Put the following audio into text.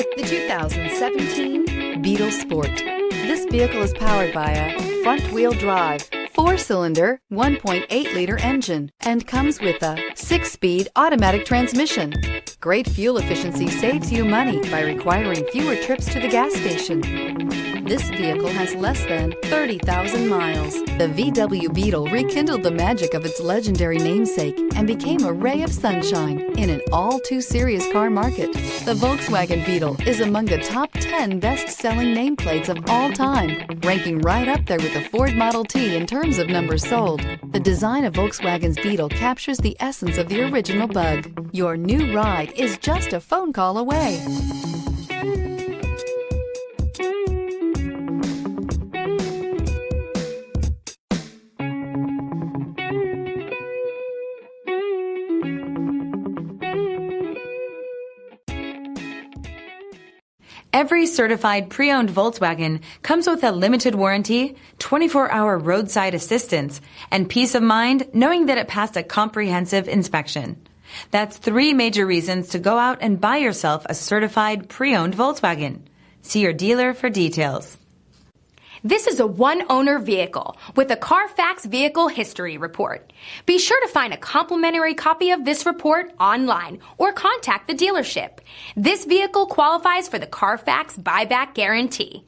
The 2017 Beetle Sport. This vehicle is powered by a front-wheel drive, 4-cylinder, 1.8-liter engine, and comes with a 6-speed automatic transmission. Great fuel efficiency saves you money by requiring fewer trips to the gas station. This vehicle has less than 30,000 miles. The VW Beetle rekindled the magic of its legendary namesake and became a ray of sunshine in an all-too-serious car market. The Volkswagen Beetle is among the top 10 best-selling nameplates of all time, ranking right up there with the Ford Model T in terms of numbers sold. The design of Volkswagen's Beetle captures the essence of the original bug. Your new ride is just a phone call away. Every certified pre-owned Volkswagen comes with a limited warranty, 24-hour roadside assistance, and peace of mind knowing that it passed a comprehensive inspection. That's 3 major reasons to go out and buy yourself a certified pre-owned Volkswagen. See your dealer for details. This is a one-owner vehicle with a Carfax Vehicle History Report. Be sure to find a complimentary copy of this report online or contact the dealership. This vehicle qualifies for the Carfax Buyback Guarantee.